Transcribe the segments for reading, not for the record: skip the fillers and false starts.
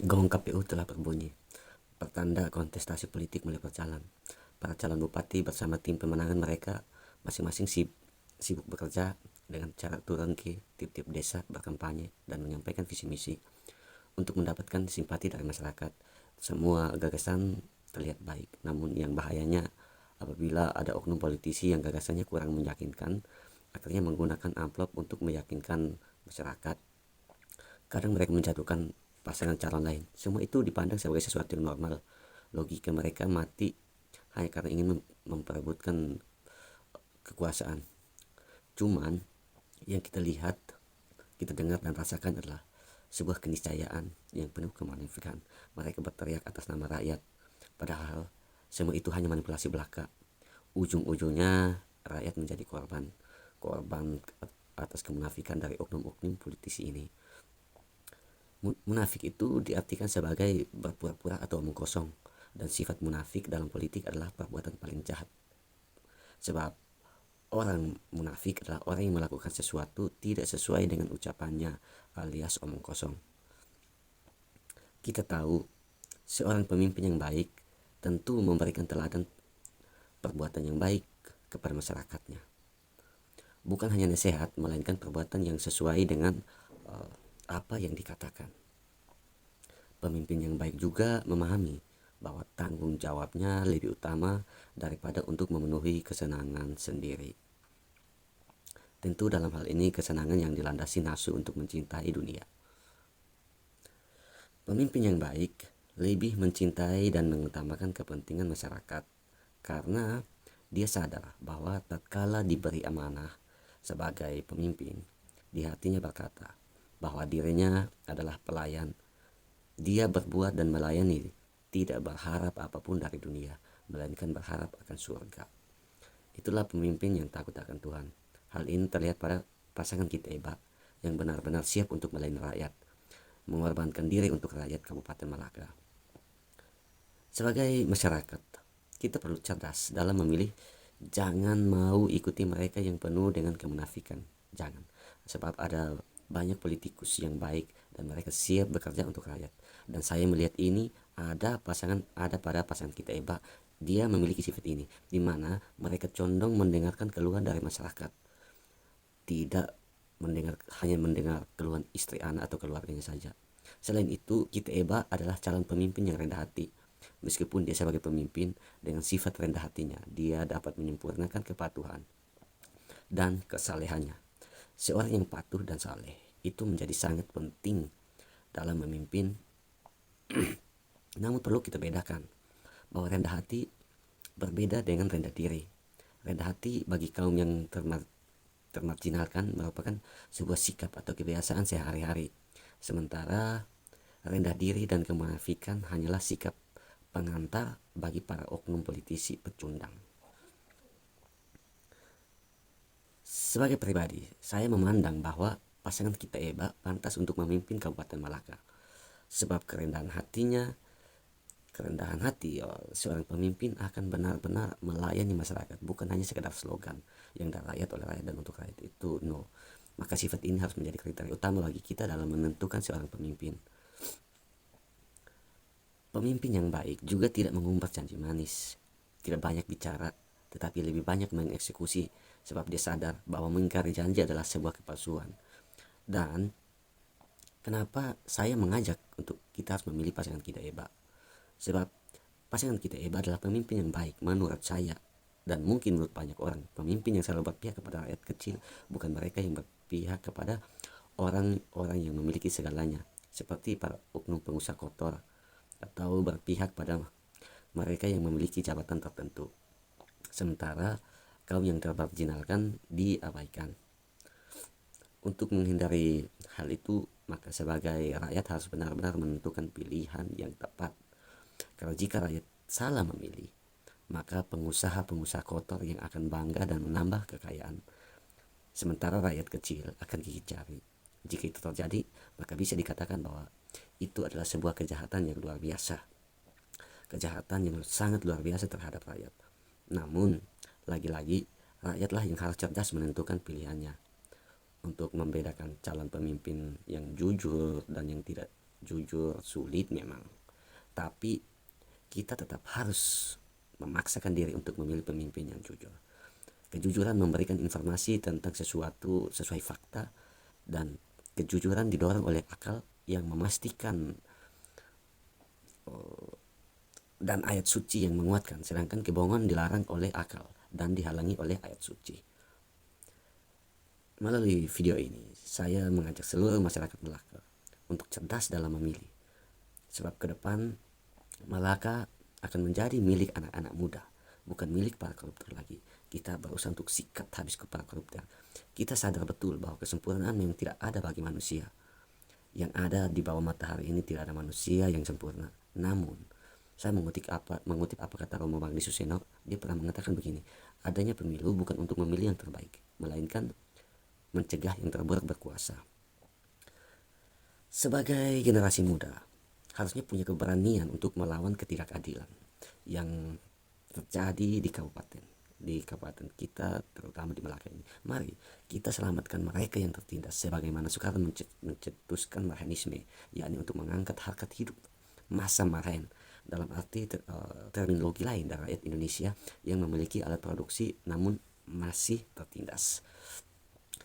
Gong KPU telah berbunyi. Pertanda kontestasi politik mulai berjalan. Para calon bupati bersama tim pemenangan mereka masing-masing sibuk bekerja dengan cara turun ke tiap-tiap desa berkampanye dan menyampaikan visi misi untuk mendapatkan simpati dari masyarakat. Semua gagasan terlihat baik, namun yang bahayanya apabila ada oknum politisi yang gagasannya kurang meyakinkan, akhirnya menggunakan amplop untuk meyakinkan masyarakat. Kadang mereka menjatuhkan pasangan calon lain. Semua itu dipandang sebagai sesuatu yang normal. Logika mereka mati hanya karena ingin memperebutkan kekuasaan. Cuman yang kita lihat, kita dengar dan rasakan adalah sebuah keniscayaan yang penuh kemanifikan. Mereka berteriak atas nama rakyat, padahal semua itu hanya manipulasi belaka. Ujung-ujungnya rakyat menjadi korban atas kemunafikan dari oknum-oknum politisi ini. Munafik itu diartikan sebagai berpura-pura atau omong kosong, dan sifat munafik dalam politik adalah perbuatan paling jahat. Sebab orang munafik adalah orang yang melakukan sesuatu tidak sesuai dengan ucapannya, alias omong kosong. Kita tahu seorang pemimpin yang baik tentu memberikan teladan perbuatan yang baik kepada masyarakatnya. Bukan hanya nasihat, melainkan perbuatan yang sesuai dengan apa yang dikatakan. Pemimpin yang baik juga memahami bahwa tanggung jawabnya lebih utama daripada untuk memenuhi kesenangan sendiri. Tentu dalam hal ini kesenangan yang dilandasi nafsu untuk mencintai dunia. Pemimpin yang baik lebih mencintai dan mengutamakan kepentingan masyarakat karena dia sadar bahwa tatkala diberi amanah sebagai pemimpin, di hatinya berkata bahwa dirinya adalah pelayan. Dia berbuat dan melayani, tidak berharap apapun dari dunia, melainkan berharap akan surga. Itulah pemimpin yang takut akan Tuhan. Hal ini terlihat pada pasangan kita Eba yang benar-benar siap untuk melayani rakyat, mengorbankan diri untuk rakyat Kabupaten Malaka. Sebagai masyarakat, kita perlu cerdas dalam memilih. Jangan mau ikuti mereka yang penuh dengan kemunafikan. Jangan. Sebab ada banyak politikus yang baik dan mereka siap bekerja untuk rakyat. Dan saya melihat ini ada pada pasangan kita Eba, dia memiliki sifat ini, di mana mereka condong mendengarkan keluhan dari masyarakat, tidak hanya mendengar keluhan istri, anak, atau keluarganya saja. Selain itu, kita Eba adalah calon pemimpin yang rendah hati. Meskipun dia sebagai pemimpin, dengan sifat rendah hatinya, dia dapat menyempurnakan kepatuhan dan kesalehannya. Seorang yang patuh dan saleh itu menjadi sangat penting dalam memimpin. Namun perlu kita bedakan bahwa rendah hati berbeda dengan rendah diri. Rendah hati bagi kaum yang termarginalkan merupakan sebuah sikap atau kebiasaan sehari-hari. Sementara rendah diri dan kemunafikan hanyalah sikap pengantar bagi para oknum politisi pecundang. Sebagai pribadi, saya memandang bahwa pasangan kita Eba pantas untuk memimpin Kabupaten Malaka. Sebab kerendahan hati seorang pemimpin akan benar-benar melayani masyarakat, bukan hanya sekedar slogan yang dari rakyat, oleh rakyat, dan untuk rakyat. Itu no. Maka sifat ini harus menjadi kriteria utama bagi kita dalam menentukan seorang pemimpin. Pemimpin yang baik juga tidak mengumbar janji manis, tidak banyak bicara, tetapi lebih banyak mengeksekusi, sebab dia sadar bahwa mengingkari janji adalah sebuah kepalsuan. Dan kenapa saya mengajak untuk kita harus memilih pasangan kita Eba? Sebab pasangan kita Eba adalah pemimpin yang baik menurut saya, dan mungkin menurut banyak orang. Pemimpin yang selalu berpihak kepada rakyat kecil, bukan mereka yang berpihak kepada orang-orang yang memiliki segalanya, seperti para oknum pengusaha kotor, atau berpihak pada mereka yang memiliki jabatan tertentu, sementara kaum yang termarginalkan diabaikan. Untuk menghindari hal itu, maka sebagai rakyat harus benar-benar menentukan pilihan yang tepat. Kalau jika rakyat salah memilih, maka pengusaha-pengusaha kotor yang akan bangga dan menambah kekayaan, sementara rakyat kecil akan gigit jari. Jika itu terjadi, maka bisa dikatakan bahwa itu adalah sebuah kejahatan yang luar biasa. Kejahatan yang sangat luar biasa terhadap rakyat. Namun, lagi-lagi, rakyatlah yang harus cerdas menentukan pilihannya untuk membedakan calon pemimpin yang jujur dan yang tidak jujur sulit memang, tapi kita tetap harus memaksakan diri untuk memilih pemimpin yang jujur. Kejujuran memberikan informasi tentang sesuatu sesuai fakta, dan kejujuran didorong oleh akal yang memastikan dan ayat suci yang menguatkan, sedangkan kebohongan dilarang oleh akal dan dihalangi oleh ayat suci. Melalui video ini, saya mengajak seluruh masyarakat Melaka untuk cerdas dalam memilih, sebab ke depan Malaka akan menjadi milik anak-anak muda, bukan milik para koruptor lagi. Kita berusaha untuk sikat habis ke para koruptor. Kita sadar betul bahwa kesempurnaan yang tidak ada bagi manusia. Yang ada di bawah matahari ini tidak ada manusia yang sempurna. Namun, saya mengutip apa kata Romo Magdi Suseno. Dia pernah mengatakan begini, adanya pemilu bukan untuk memilih yang terbaik, melainkan mencegah yang terburuk berkuasa. Sebagai generasi muda, harusnya punya keberanian untuk melawan ketidakadilan yang terjadi di kabupaten kita, terutama di Malaka ini. Mari kita selamatkan mereka yang tertindas, sebagaimana Soekarno mencetuskan Marhaenisme, yakni untuk mengangkat harkat hidup massa Marhaen, dalam arti terminologi lain dari rakyat Indonesia yang memiliki alat produksi namun masih tertindas.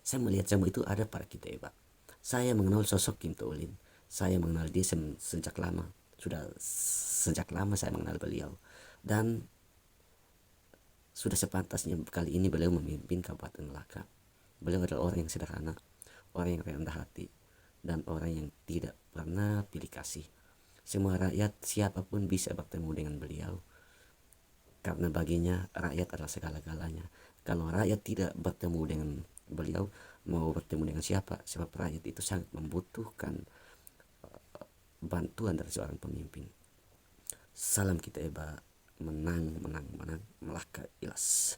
Saya melihat semua itu ada pada kita, Pak. Saya mengenal sosok Kim To Ulin. Saya mengenal dia sejak lama. Sudah sejak lama saya mengenal beliau. Dan sudah sepantasnya kali ini beliau memimpin Kabupaten Melaka. Beliau adalah orang yang sederhana, orang yang rendah hati, dan orang yang tidak pernah pilih kasih. Semua rakyat siapapun bisa bertemu dengan beliau, karena baginya rakyat adalah segala-galanya. Kalau rakyat tidak bertemu dengan beliau, mau bertemu dengan siapa? Sebab rakyat itu sangat membutuhkan bantuan dari seorang pemimpin. Salam kita Eba, menang, Melaka Ilas.